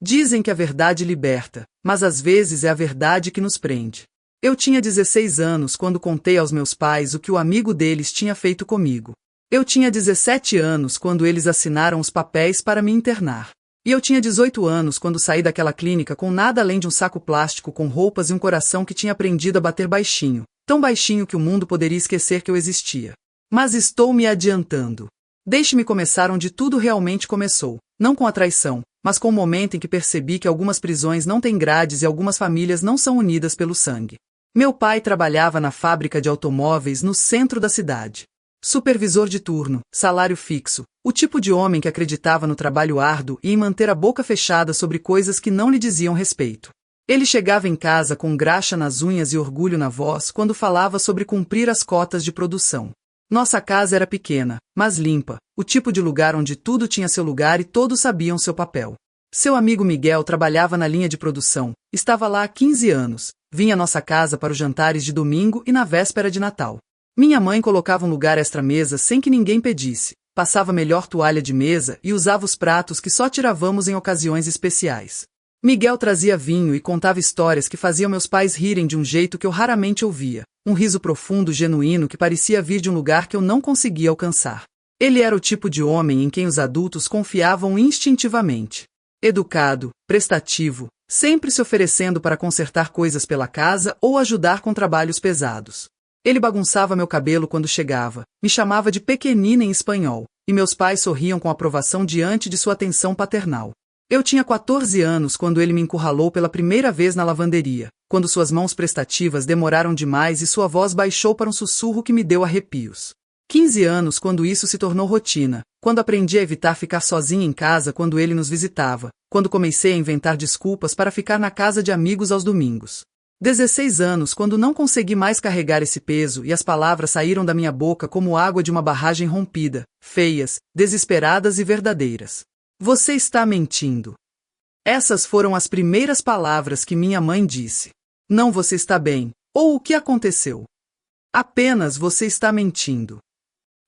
Dizem que a verdade liberta, mas às vezes é a verdade que nos prende. Eu tinha 16 anos quando contei aos meus pais o que o amigo deles tinha feito comigo. Eu tinha 17 anos quando eles assinaram os papéis para me internar. E eu tinha 18 anos quando saí daquela clínica com nada além de um saco plástico com roupas e um coração que tinha aprendido a bater baixinho, tão baixinho que o mundo poderia esquecer que eu existia. Mas estou me adiantando. Deixe-me começar onde tudo realmente começou, não com a traição, mas com o momento em que percebi que algumas prisões não têm grades e algumas famílias não são unidas pelo sangue. Meu pai trabalhava na fábrica de automóveis no centro da cidade. Supervisor de turno, salário fixo, o tipo de homem que acreditava no trabalho árduo e em manter a boca fechada sobre coisas que não lhe diziam respeito. Ele chegava em casa com graxa nas unhas e orgulho na voz quando falava sobre cumprir as cotas de produção. Nossa casa era pequena, mas limpa, o tipo de lugar onde tudo tinha seu lugar e todos sabiam seu papel. Seu amigo Miguel trabalhava na linha de produção, estava lá há 15 anos, vinha à nossa casa para os jantares de domingo e na véspera de Natal. Minha mãe colocava um lugar extra-mesa sem que ninguém pedisse, passava melhor toalha de mesa e usava os pratos que só tiravamos em ocasiões especiais. Miguel trazia vinho e contava histórias que faziam meus pais rirem de um jeito que eu raramente ouvia, um riso profundo e genuíno que parecia vir de um lugar que eu não conseguia alcançar. Ele era o tipo de homem em quem os adultos confiavam instintivamente. Educado, prestativo, sempre se oferecendo para consertar coisas pela casa ou ajudar com trabalhos pesados. Ele bagunçava meu cabelo quando chegava, me chamava de pequenina em espanhol, e meus pais sorriam com aprovação diante de sua atenção paternal. Eu tinha 14 anos quando ele me encurralou pela primeira vez na lavanderia, quando suas mãos prestativas demoraram demais e sua voz baixou para um sussurro que me deu arrepios. 15 anos quando isso se tornou rotina, quando aprendi a evitar ficar sozinha em casa quando ele nos visitava, quando comecei a inventar desculpas para ficar na casa de amigos aos domingos. 16 anos quando não consegui mais carregar esse peso e as palavras saíram da minha boca como água de uma barragem rompida, feias, desesperadas e verdadeiras. Você está mentindo. Essas foram as primeiras palavras que minha mãe disse. Não, você está bem, ou o que aconteceu? Apenas você está mentindo.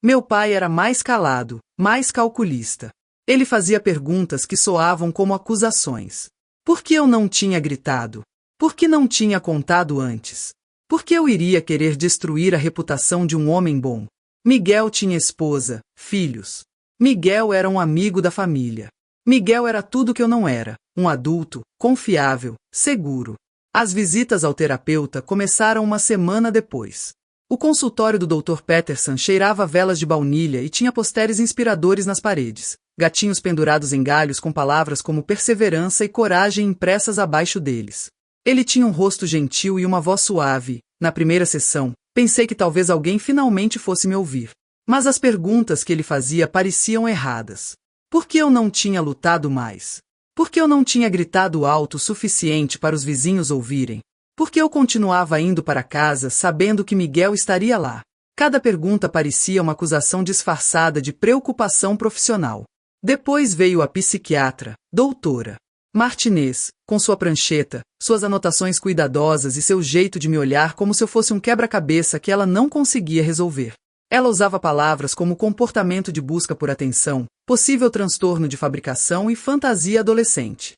Meu pai era mais calado, mais calculista. Ele fazia perguntas que soavam como acusações. Por que eu não tinha gritado? Por que não tinha contado antes? Por que eu iria querer destruir a reputação de um homem bom? Miguel tinha esposa, filhos. Miguel era um amigo da família. Miguel era tudo que eu não era, um adulto, confiável, seguro. As visitas ao terapeuta começaram uma semana depois. O consultório do Dr. Peterson cheirava velas de baunilha e tinha posteres inspiradores nas paredes, gatinhos pendurados em galhos com palavras como perseverança e coragem impressas abaixo deles. Ele tinha um rosto gentil e uma voz suave. Na primeira sessão, pensei que talvez alguém finalmente fosse me ouvir. Mas as perguntas que ele fazia pareciam erradas. Por que eu não tinha lutado mais? Por que eu não tinha gritado alto o suficiente para os vizinhos ouvirem? Por que eu continuava indo para casa sabendo que Miguel estaria lá? Cada pergunta parecia uma acusação disfarçada de preocupação profissional. Depois veio a psiquiatra, doutora Martinez, com sua prancheta, suas anotações cuidadosas e seu jeito de me olhar como se eu fosse um quebra-cabeça que ela não conseguia resolver. Ela usava palavras como comportamento de busca por atenção, possível transtorno de fabricação e fantasia adolescente.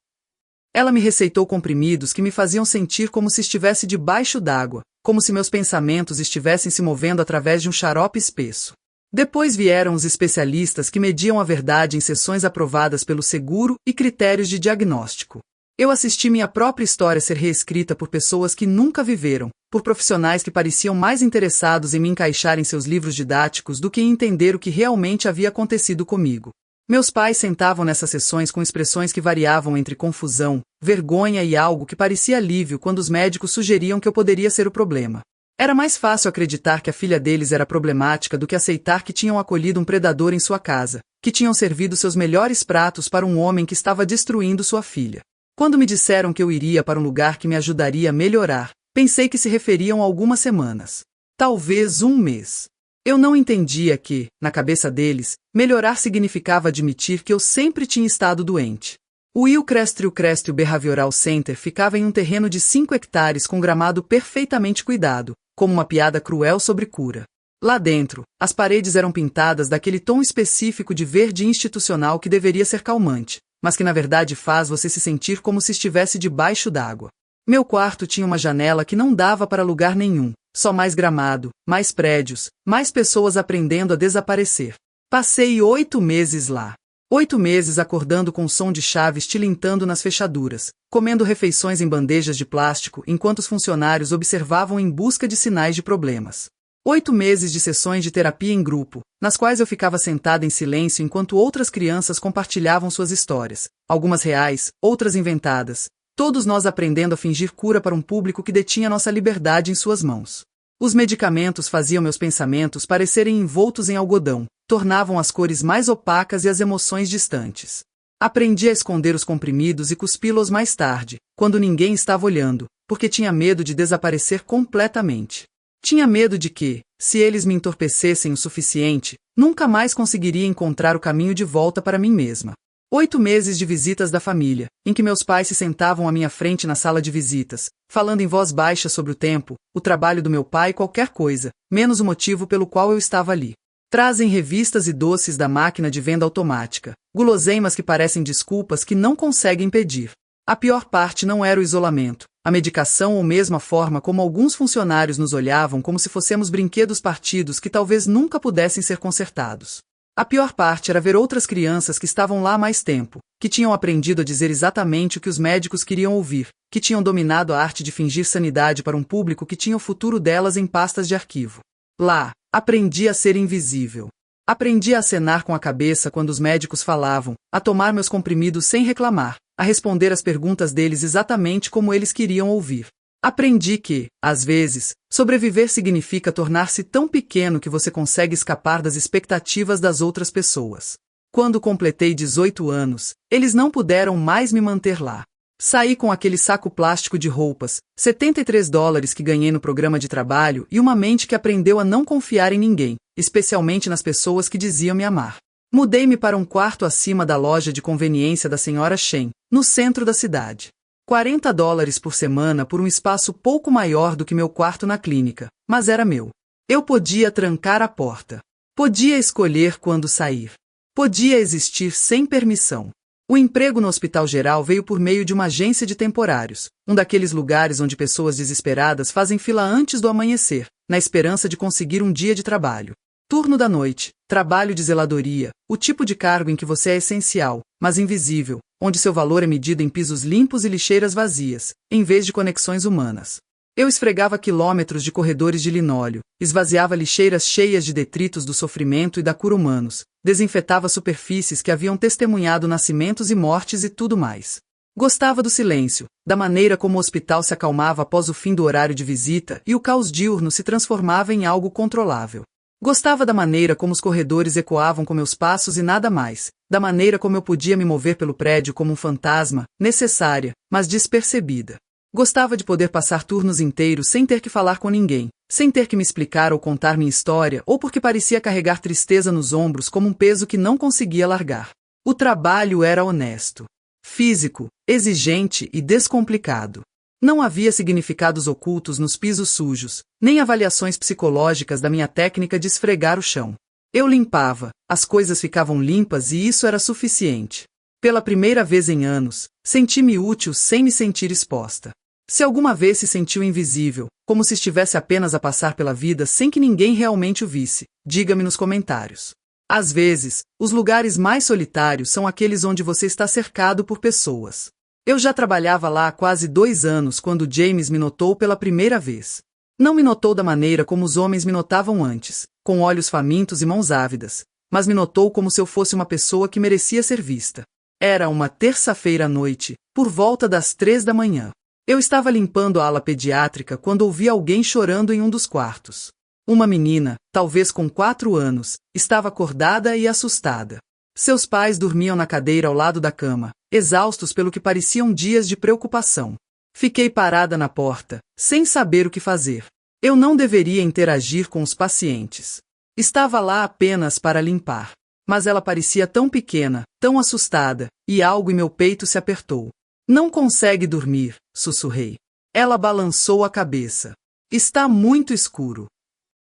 Ela me receitou comprimidos que me faziam sentir como se estivesse debaixo d'água, como se meus pensamentos estivessem se movendo através de um xarope espesso. Depois vieram os especialistas que mediam a verdade em sessões aprovadas pelo seguro e critérios de diagnóstico. Eu assisti minha própria história ser reescrita por pessoas que nunca viveram, por profissionais que pareciam mais interessados em me encaixar em seus livros didáticos do que em entender o que realmente havia acontecido comigo. Meus pais sentavam nessas sessões com expressões que variavam entre confusão, vergonha e algo que parecia alívio quando os médicos sugeriam que eu poderia ser o problema. Era mais fácil acreditar que a filha deles era problemática do que aceitar que tinham acolhido um predador em sua casa, que tinham servido seus melhores pratos para um homem que estava destruindo sua filha. Quando me disseram que eu iria para um lugar que me ajudaria a melhorar, pensei que se referiam a algumas semanas. Talvez um mês. Eu não entendia que, na cabeça deles, melhorar significava admitir que eu sempre tinha estado doente. O Hillcrest Behavioral Center ficava em um terreno de 5 hectares com gramado perfeitamente cuidado, como uma piada cruel sobre cura. Lá dentro, as paredes eram pintadas daquele tom específico de verde institucional que deveria ser calmante, mas que na verdade faz você se sentir como se estivesse debaixo d'água. Meu quarto tinha uma janela que não dava para lugar nenhum, só mais gramado, mais prédios, mais pessoas aprendendo a desaparecer. Passei 8 meses lá. 8 meses acordando com o som de chaves tilintando nas fechaduras, comendo refeições em bandejas de plástico enquanto os funcionários observavam em busca de sinais de problemas. 8 meses de sessões de terapia em grupo, nas quais eu ficava sentada em silêncio enquanto outras crianças compartilhavam suas histórias, algumas reais, outras inventadas, todos nós aprendendo a fingir cura para um público que detinha nossa liberdade em suas mãos. Os medicamentos faziam meus pensamentos parecerem envoltos em algodão, tornavam as cores mais opacas e as emoções distantes. Aprendi a esconder os comprimidos e cuspi-los mais tarde, quando ninguém estava olhando, porque tinha medo de desaparecer completamente. Tinha medo de que, se eles me entorpecessem o suficiente, nunca mais conseguiria encontrar o caminho de volta para mim mesma. 8 meses de visitas da família, em que meus pais se sentavam à minha frente na sala de visitas, falando em voz baixa sobre o tempo, o trabalho do meu pai e qualquer coisa, menos o motivo pelo qual eu estava ali. Trazem revistas e doces da máquina de venda automática, guloseimas que parecem desculpas que não conseguem pedir. A pior parte não era o isolamento, a medicação ou mesmo a forma como alguns funcionários nos olhavam como se fossemos brinquedos partidos que talvez nunca pudessem ser consertados. A pior parte era ver outras crianças que estavam lá há mais tempo, que tinham aprendido a dizer exatamente o que os médicos queriam ouvir, que tinham dominado a arte de fingir sanidade para um público que tinha o futuro delas em pastas de arquivo. Lá, aprendi a ser invisível. Aprendi a acenar com a cabeça quando os médicos falavam, a tomar meus comprimidos sem reclamar, a responder às perguntas deles exatamente como eles queriam ouvir. Aprendi que, às vezes, sobreviver significa tornar-se tão pequeno que você consegue escapar das expectativas das outras pessoas. Quando completei 18 anos, eles não puderam mais me manter lá. Saí com aquele saco plástico de roupas, $73 que ganhei no programa de trabalho e uma mente que aprendeu a não confiar em ninguém, especialmente nas pessoas que diziam me amar. Mudei-me para um quarto acima da loja de conveniência da Sra. Shen, no centro da cidade. $40 por semana por um espaço pouco maior do que meu quarto na clínica, mas era meu. Eu podia trancar a porta. Podia escolher quando sair. Podia existir sem permissão. O emprego no Hospital Geral veio por meio de uma agência de temporários, um daqueles lugares onde pessoas desesperadas fazem fila antes do amanhecer, na esperança de conseguir um dia de trabalho. Turno da noite, trabalho de zeladoria, o tipo de cargo em que você é essencial, mas invisível, onde seu valor é medido em pisos limpos e lixeiras vazias, em vez de conexões humanas. Eu esfregava quilômetros de corredores de linóleo, esvaziava lixeiras cheias de detritos do sofrimento e da cura humanos, desinfetava superfícies que haviam testemunhado nascimentos e mortes e tudo mais. Gostava do silêncio, da maneira como o hospital se acalmava após o fim do horário de visita e o caos diurno se transformava em algo controlável. Gostava da maneira como os corredores ecoavam com meus passos e nada mais, da maneira como eu podia me mover pelo prédio como um fantasma, necessária, mas despercebida. Gostava de poder passar turnos inteiros sem ter que falar com ninguém, sem ter que me explicar ou contar minha história, ou porque parecia carregar tristeza nos ombros como um peso que não conseguia largar. O trabalho era honesto, físico, exigente e descomplicado. Não havia significados ocultos nos pisos sujos, nem avaliações psicológicas da minha técnica de esfregar o chão. Eu limpava, as coisas ficavam limpas e isso era suficiente. Pela primeira vez em anos, senti-me útil sem me sentir exposta. Se alguma vez se sentiu invisível, como se estivesse apenas a passar pela vida sem que ninguém realmente o visse, diga-me nos comentários. Às vezes, os lugares mais solitários são aqueles onde você está cercado por pessoas. Eu já trabalhava lá há quase 2 anos quando James me notou pela primeira vez. Não me notou da maneira como os homens me notavam antes, com olhos famintos e mãos ávidas, mas me notou como se eu fosse uma pessoa que merecia ser vista. Era uma terça-feira à noite, por volta das 3 da manhã. Eu estava limpando a ala pediátrica quando ouvi alguém chorando em um dos quartos. Uma menina, talvez com 4 anos, estava acordada e assustada. Seus pais dormiam na cadeira ao lado da cama, exaustos pelo que pareciam dias de preocupação. Fiquei parada na porta, sem saber o que fazer. Eu não deveria interagir com os pacientes. Estava lá apenas para limpar. Mas ela parecia tão pequena, tão assustada, e algo em meu peito se apertou. Não consegue dormir, sussurrei. Ela balançou a cabeça. Está muito escuro.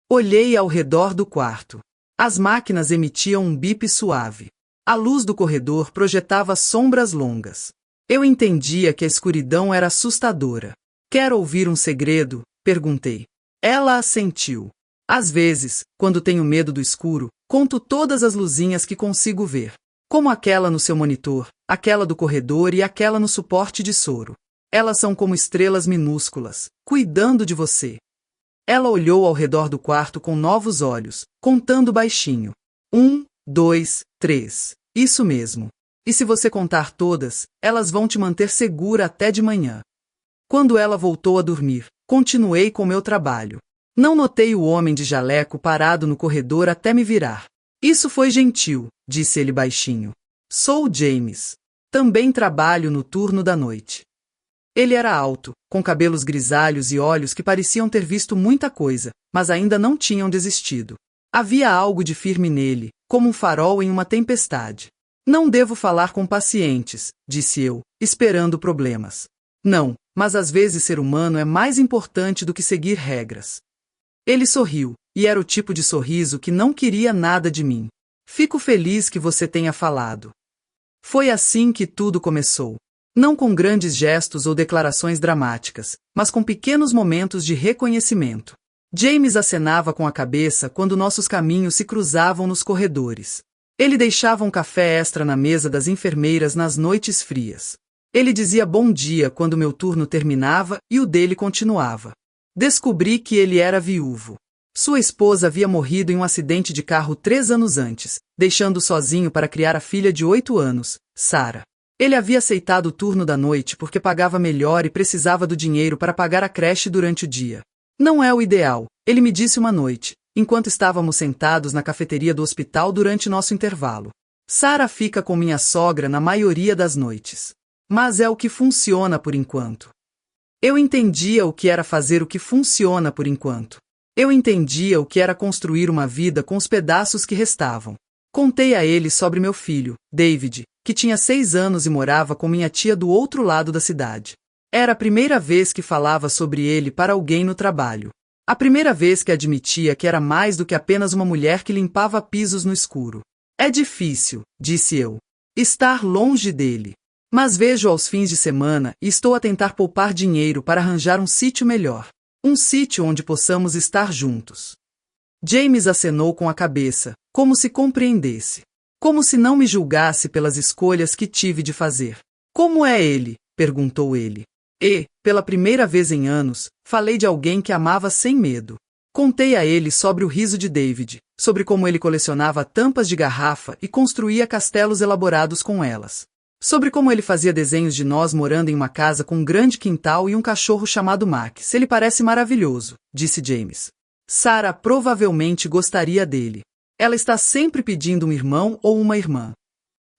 Olhei ao redor do quarto. As máquinas emitiam um bip suave. A luz do corredor projetava sombras longas. Eu entendia que a escuridão era assustadora. Quer ouvir um segredo? Perguntei. Ela assentiu. Às vezes, quando tenho medo do escuro, conto todas as luzinhas que consigo ver. Como aquela no seu monitor, aquela do corredor e aquela no suporte de soro. Elas são como estrelas minúsculas, cuidando de você. Ela olhou ao redor do quarto com novos olhos, contando baixinho. 1, 2, 3. Isso mesmo. E se você contar todas, elas vão te manter segura até de manhã. Quando ela voltou a dormir, continuei com meu trabalho. Não notei o homem de jaleco parado no corredor até me virar. Isso foi gentil, disse ele baixinho. Sou James. Também trabalho no turno da noite. Ele era alto, com cabelos grisalhos e olhos que pareciam ter visto muita coisa, mas ainda não tinham desistido. Havia algo de firme nele, como um farol em uma tempestade. Não devo falar com pacientes, disse eu, esperando problemas. Não, mas às vezes ser humano é mais importante do que seguir regras. Ele sorriu, e era o tipo de sorriso que não queria nada de mim. Fico feliz que você tenha falado. Foi assim que tudo começou. Não com grandes gestos ou declarações dramáticas, mas com pequenos momentos de reconhecimento. James acenava com a cabeça quando nossos caminhos se cruzavam nos corredores. Ele deixava um café extra na mesa das enfermeiras nas noites frias. Ele dizia bom dia quando meu turno terminava e o dele continuava. Descobri que ele era viúvo. Sua esposa havia morrido em um acidente de carro 3 anos antes, deixando-o sozinho para criar a filha de 8 anos, Sarah. Ele havia aceitado o turno da noite porque pagava melhor e precisava do dinheiro para pagar a creche durante o dia. Não é o ideal, ele me disse uma noite, enquanto estávamos sentados na cafeteria do hospital durante nosso intervalo. Sarah fica com minha sogra na maioria das noites. Mas é o que funciona por enquanto. Eu entendia o que era fazer o que funciona por enquanto. Eu entendia o que era construir uma vida com os pedaços que restavam. Contei a ele sobre meu filho, David, que tinha 6 anos e morava com minha tia do outro lado da cidade. Era a primeira vez que falava sobre ele para alguém no trabalho. A primeira vez que admitia que era mais do que apenas uma mulher que limpava pisos no escuro. É difícil, disse eu, estar longe dele. Mas vejo aos fins de semana e estou a tentar poupar dinheiro para arranjar um sítio melhor. Um sítio onde possamos estar juntos. James acenou com a cabeça, como se compreendesse. Como se não me julgasse pelas escolhas que tive de fazer. Como é ele? Perguntou ele. E, pela primeira vez em anos, falei de alguém que amava sem medo. Contei a ele sobre o riso de David, sobre como ele colecionava tampas de garrafa e construía castelos elaborados com elas. Sobre como ele fazia desenhos de nós morando em uma casa com um grande quintal e um cachorro chamado Max. Ele parece maravilhoso, disse James. Sarah provavelmente gostaria dele. Ela está sempre pedindo um irmão ou uma irmã.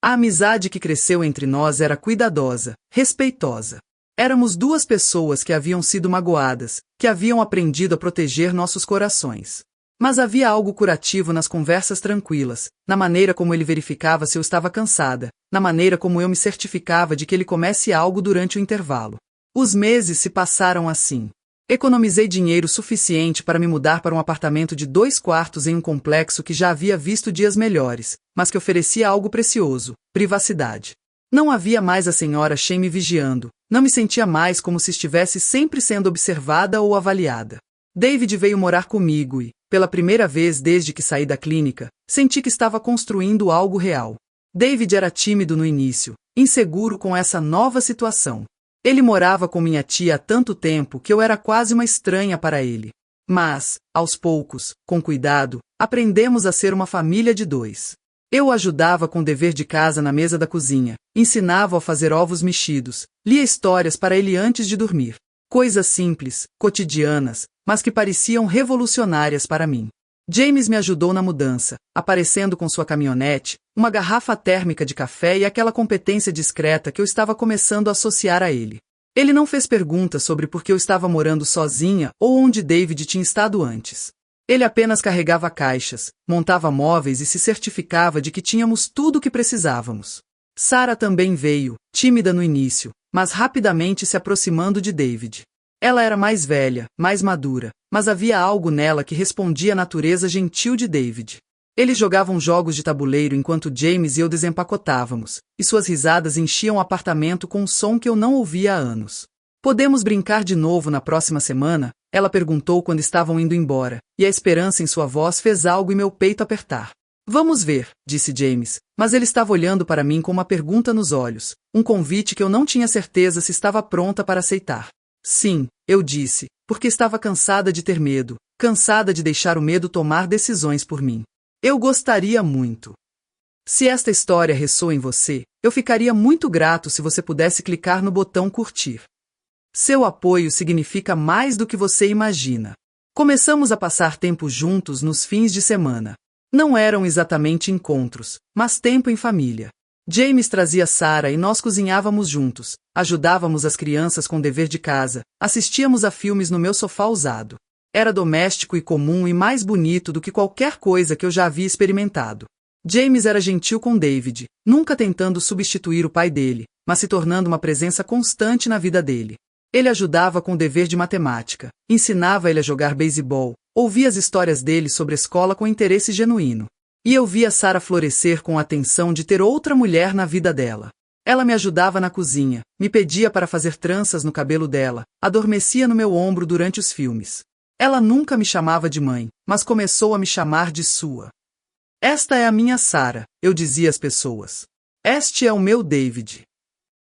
A amizade que cresceu entre nós era cuidadosa, respeitosa. Éramos 2 pessoas que haviam sido magoadas, que haviam aprendido a proteger nossos corações. Mas havia algo curativo nas conversas tranquilas, na maneira como ele verificava se eu estava cansada, na maneira como eu me certificava de que ele comesse algo durante o intervalo. Os meses se passaram assim. Economizei dinheiro suficiente para me mudar para um apartamento de 2 quartos em um complexo que já havia visto dias melhores, mas que oferecia algo precioso, privacidade. Não havia mais a senhora Shea me vigiando, não me sentia mais como se estivesse sempre sendo observada ou avaliada. David veio morar comigo e, pela primeira vez desde que saí da clínica, senti que estava construindo algo real. David era tímido no início, inseguro com essa nova situação. Ele morava com minha tia há tanto tempo que eu era quase uma estranha para ele. Mas, aos poucos, com cuidado, aprendemos a ser uma família de 2. Eu o ajudava com o dever de casa na mesa da cozinha, ensinava-o a fazer ovos mexidos, lia histórias para ele antes de dormir. Coisas simples, cotidianas, mas que pareciam revolucionárias para mim. James me ajudou na mudança, aparecendo com sua caminhonete, uma garrafa térmica de café e aquela competência discreta que eu estava começando a associar a ele. Ele não fez perguntas sobre por que eu estava morando sozinha ou onde David tinha estado antes. Ele apenas carregava caixas, montava móveis e se certificava de que tínhamos tudo o que precisávamos. Sarah também veio, tímida no início, mas rapidamente se aproximando de David. Ela era mais velha, mais madura, mas havia algo nela que respondia à natureza gentil de David. Eles jogavam jogos de tabuleiro enquanto James e eu desempacotávamos, e suas risadas enchiam o apartamento com um som que eu não ouvia há anos. Podemos brincar de novo na próxima semana? Ela perguntou quando estavam indo embora, e a esperança em sua voz fez algo em meu peito apertar. Vamos ver, disse James, mas ele estava olhando para mim com uma pergunta nos olhos, um convite que eu não tinha certeza se estava pronta para aceitar. Sim, eu disse, porque estava cansada de ter medo, cansada de deixar o medo tomar decisões por mim. Eu gostaria muito. Se esta história ressoa em você, eu ficaria muito grato se você pudesse clicar no botão curtir. Seu apoio significa mais do que você imagina. Começamos a passar tempo juntos nos fins de semana. Não eram exatamente encontros, mas tempo em família. James trazia Sarah e nós cozinhávamos juntos, ajudávamos as crianças com o dever de casa, assistíamos a filmes no meu sofá usado. Era doméstico e comum e mais bonito do que qualquer coisa que eu já havia experimentado. James era gentil com David, nunca tentando substituir o pai dele, mas se tornando uma presença constante na vida dele. Ele ajudava com o dever de matemática, ensinava ele a jogar beisebol, ouvia as histórias dele sobre a escola com interesse genuíno. E eu via Sarah florescer com a atenção de ter outra mulher na vida dela. Ela me ajudava na cozinha, me pedia para fazer tranças no cabelo dela, adormecia no meu ombro durante os filmes. Ela nunca me chamava de mãe, mas começou a me chamar de sua. Esta é a minha Sarah, eu dizia às pessoas. Este é o meu David.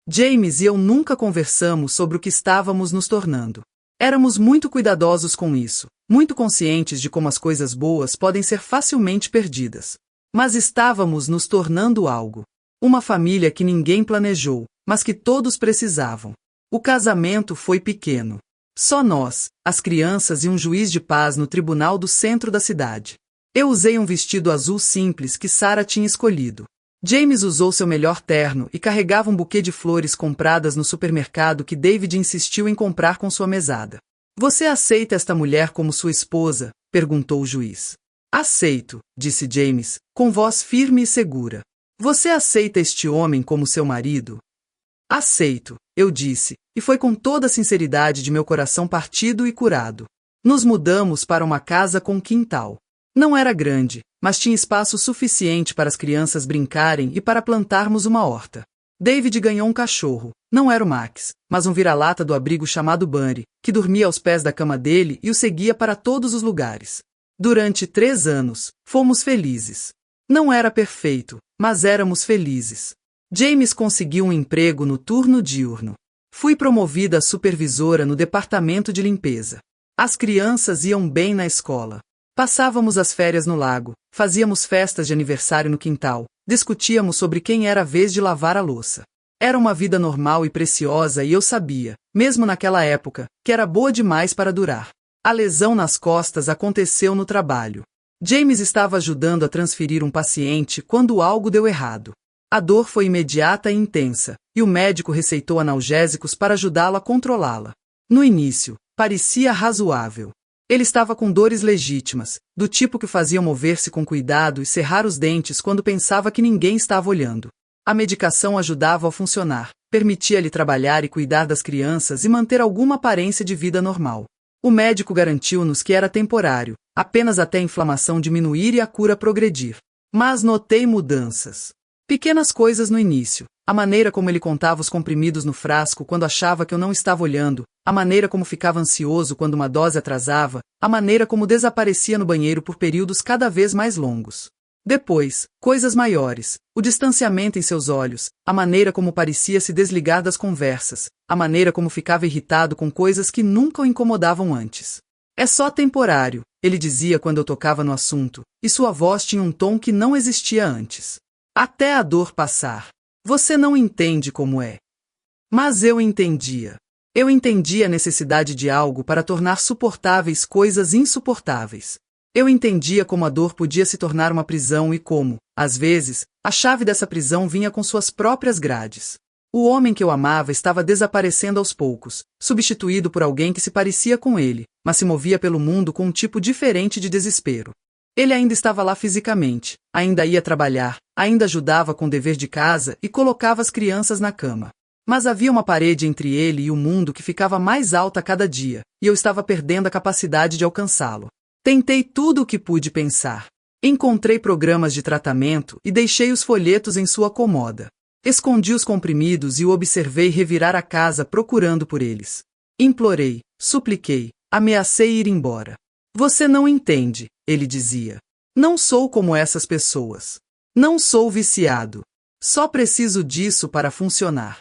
James e eu nunca conversamos sobre o que estávamos nos tornando. Éramos muito cuidadosos com isso, muito conscientes de como as coisas boas podem ser facilmente perdidas. Mas estávamos nos tornando algo. Uma família que ninguém planejou, mas que todos precisavam. O casamento foi pequeno. Só nós, as crianças e um juiz de paz no tribunal do centro da cidade. Eu usei um vestido azul simples que Sarah tinha escolhido. James usou seu melhor terno e carregava um buquê de flores compradas no supermercado que David insistiu em comprar com sua mesada. Você aceita esta mulher como sua esposa? Perguntou o juiz. Aceito, disse James, com voz firme e segura. Você aceita este homem como seu marido? Aceito, eu disse, e foi com toda a sinceridade de meu coração partido e curado. Nos mudamos para uma casa com quintal. Não era grande, mas tinha espaço suficiente para as crianças brincarem e para plantarmos uma horta. David ganhou um cachorro, não era o Max, mas um vira-lata do abrigo chamado Bunny, que dormia aos pés da cama dele e o seguia para todos os lugares. Durante 3 anos, fomos felizes. Não era perfeito, mas éramos felizes. James conseguiu um emprego no turno diurno. Fui promovida a supervisora no departamento de limpeza. As crianças iam bem na escola. Passávamos as férias no lago, fazíamos festas de aniversário no quintal, discutíamos sobre quem era a vez de lavar a louça. Era uma vida normal e preciosa e eu sabia, mesmo naquela época, que era boa demais para durar. A lesão nas costas aconteceu no trabalho. James estava ajudando a transferir um paciente quando algo deu errado. A dor foi imediata e intensa, e o médico receitou analgésicos para ajudá-lo a controlá-la. No início, parecia razoável. Ele estava com dores legítimas, do tipo que o faziam mover-se com cuidado e cerrar os dentes quando pensava que ninguém estava olhando. A medicação ajudava a funcionar, permitia-lhe trabalhar e cuidar das crianças e manter alguma aparência de vida normal. O médico garantiu-nos que era temporário, apenas até a inflamação diminuir e a cura progredir. Mas notei mudanças. Pequenas coisas no início, a maneira como ele contava os comprimidos no frasco quando achava que eu não estava olhando, a maneira como ficava ansioso quando uma dose atrasava, a maneira como desaparecia no banheiro por períodos cada vez mais longos. Depois, coisas maiores, o distanciamento em seus olhos, a maneira como parecia se desligar das conversas, a maneira como ficava irritado com coisas que nunca o incomodavam antes. É só temporário, ele dizia quando eu tocava no assunto, e sua voz tinha um tom que não existia antes. Até a dor passar. Você não entende como é. Mas eu entendia. Eu entendia a necessidade de algo para tornar suportáveis coisas insuportáveis. Eu entendia como a dor podia se tornar uma prisão e como, às vezes, a chave dessa prisão vinha com suas próprias grades. O homem que eu amava estava desaparecendo aos poucos, substituído por alguém que se parecia com ele, mas se movia pelo mundo com um tipo diferente de desespero. Ele ainda estava lá fisicamente, ainda ia trabalhar, ainda ajudava com o dever de casa e colocava as crianças na cama. Mas havia uma parede entre ele e o mundo que ficava mais alta a cada dia, e eu estava perdendo a capacidade de alcançá-lo. Tentei tudo o que pude pensar. Encontrei programas de tratamento e deixei os folhetos em sua comoda. Escondi os comprimidos e o observei revirar a casa procurando por eles. Implorei, supliquei, ameacei ir embora. Você não entende, ele dizia. Não sou como essas pessoas. Não sou viciado. Só preciso disso para funcionar.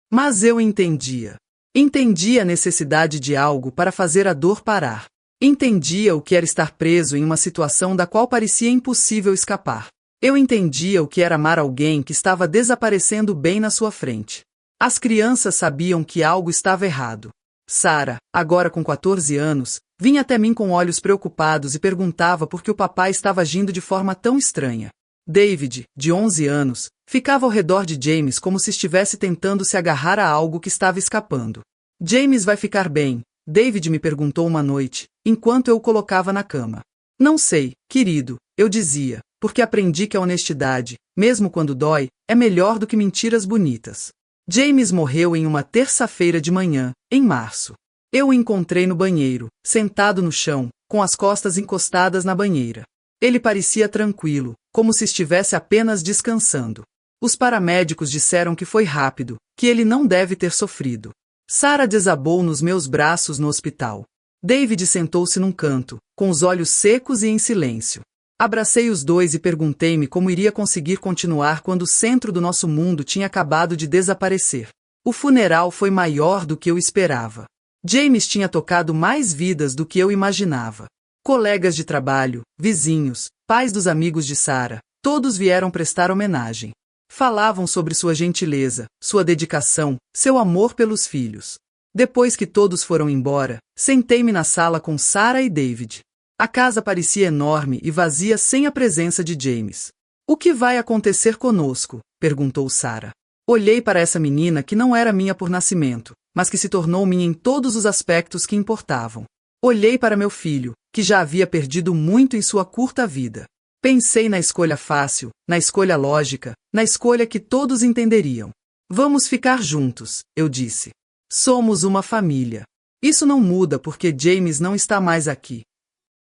Mas eu entendia. Entendia a necessidade de algo para fazer a dor parar. Entendia o que era estar preso em uma situação da qual parecia impossível escapar. Eu entendia o que era amar alguém que estava desaparecendo bem na sua frente. As crianças sabiam que algo estava errado. Sarah, agora com 14 anos, vinha até mim com olhos preocupados e perguntava por que o papai estava agindo de forma tão estranha. David, de 11 anos, ficava ao redor de James como se estivesse tentando se agarrar a algo que estava escapando. James vai ficar bem, David me perguntou uma noite, enquanto eu o colocava na cama. Não sei, querido, eu dizia, porque aprendi que a honestidade, mesmo quando dói, é melhor do que mentiras bonitas. James morreu em uma terça-feira de manhã, em março. Eu o encontrei no banheiro, sentado no chão, com as costas encostadas na banheira. Ele parecia tranquilo, como se estivesse apenas descansando. Os paramédicos disseram que foi rápido, que ele não deve ter sofrido. Sarah desabou nos meus braços no hospital. David sentou-se num canto, com os olhos secos e em silêncio. Abracei os dois e perguntei-me como iria conseguir continuar quando o centro do nosso mundo tinha acabado de desaparecer. O funeral foi maior do que eu esperava. James tinha tocado mais vidas do que eu imaginava. Colegas de trabalho, vizinhos, pais dos amigos de Sarah, todos vieram prestar homenagem. Falavam sobre sua gentileza, sua dedicação, seu amor pelos filhos. Depois que todos foram embora, sentei-me na sala com Sarah e David. A casa parecia enorme e vazia sem a presença de James. O que vai acontecer conosco? Perguntou Sarah. Olhei para essa menina que não era minha por nascimento, mas que se tornou minha em todos os aspectos que importavam. Olhei para meu filho, que já havia perdido muito em sua curta vida. Pensei na escolha fácil, na escolha lógica, na escolha que todos entenderiam. Vamos ficar juntos, eu disse. Somos uma família. Isso não muda porque James não está mais aqui.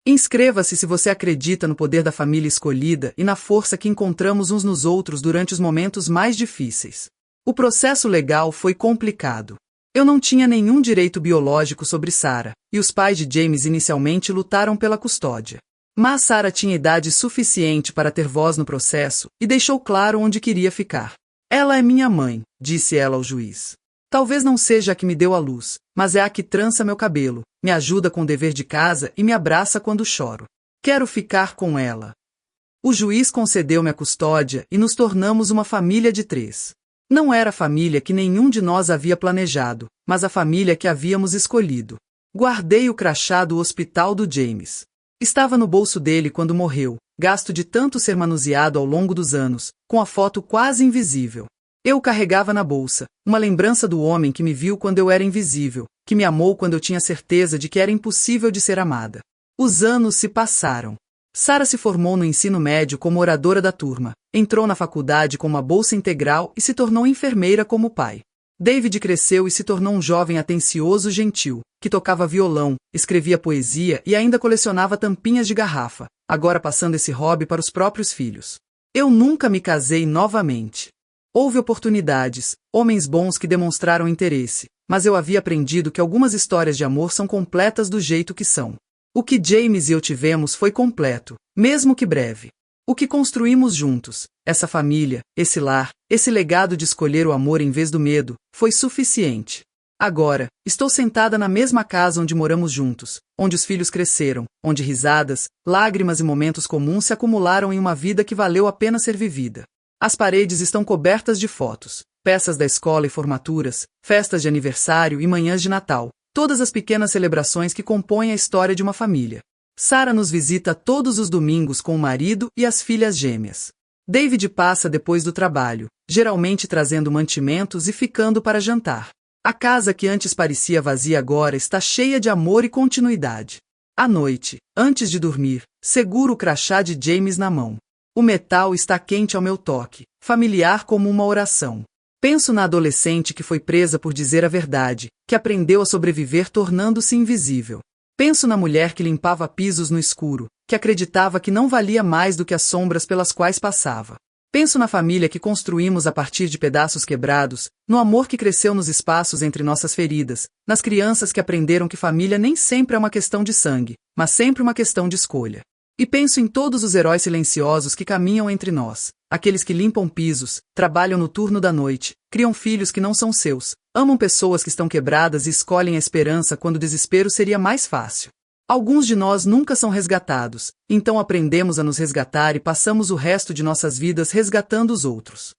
Inscreva-se se você acredita no poder da família escolhida e na força que encontramos uns nos outros durante os momentos mais difíceis. O processo legal foi complicado. Eu não tinha nenhum direito biológico sobre Sarah, e os pais de James inicialmente lutaram pela custódia. Mas Sarah tinha idade suficiente para ter voz no processo e deixou claro onde queria ficar. Ela é minha mãe, disse ela ao juiz. Talvez não seja a que me deu a luz, mas é a que trança meu cabelo, me ajuda com o dever de casa e me abraça quando choro. Quero ficar com ela. O juiz concedeu-me a custódia e nos tornamos uma família de 3. Não era a família que nenhum de nós havia planejado, mas a família que havíamos escolhido. Guardei o crachá do hospital do James. Estava no bolso dele quando morreu, gasto de tanto ser manuseado ao longo dos anos, com a foto quase invisível. Eu o carregava na bolsa, uma lembrança do homem que me viu quando eu era invisível, que me amou quando eu tinha certeza de que era impossível de ser amada. Os anos se passaram. Sarah se formou no ensino médio como oradora da turma, entrou na faculdade com uma bolsa integral e se tornou enfermeira como o pai. David cresceu e se tornou um jovem atencioso e gentil, que tocava violão, escrevia poesia e ainda colecionava tampinhas de garrafa, agora passando esse hobby para os próprios filhos. Eu nunca me casei novamente. Houve oportunidades, homens bons que demonstraram interesse, mas eu havia aprendido que algumas histórias de amor são completas do jeito que são. O que James e eu tivemos foi completo, mesmo que breve. O que construímos juntos, essa família, esse lar, esse legado de escolher o amor em vez do medo, foi suficiente. Agora, estou sentada na mesma casa onde moramos juntos, onde os filhos cresceram, onde risadas, lágrimas e momentos comuns se acumularam em uma vida que valeu a pena ser vivida. As paredes estão cobertas de fotos, peças da escola e formaturas, festas de aniversário e manhãs de Natal, todas as pequenas celebrações que compõem a história de uma família. Sarah nos visita todos os domingos com o marido e as filhas gêmeas. David passa depois do trabalho, geralmente trazendo mantimentos e ficando para jantar. A casa que antes parecia vazia agora está cheia de amor e continuidade. À noite, antes de dormir, seguro o crachá de James na mão. O metal está quente ao meu toque, familiar como uma oração. Penso na adolescente que foi presa por dizer a verdade, que aprendeu a sobreviver tornando-se invisível. Penso na mulher que limpava pisos no escuro, que acreditava que não valia mais do que as sombras pelas quais passava. Penso na família que construímos a partir de pedaços quebrados, no amor que cresceu nos espaços entre nossas feridas, nas crianças que aprenderam que família nem sempre é uma questão de sangue, mas sempre uma questão de escolha. E penso em todos os heróis silenciosos que caminham entre nós, aqueles que limpam pisos, trabalham no turno da noite, criam filhos que não são seus, amam pessoas que estão quebradas e escolhem a esperança quando o desespero seria mais fácil. Alguns de nós nunca são resgatados, então aprendemos a nos resgatar e passamos o resto de nossas vidas resgatando os outros.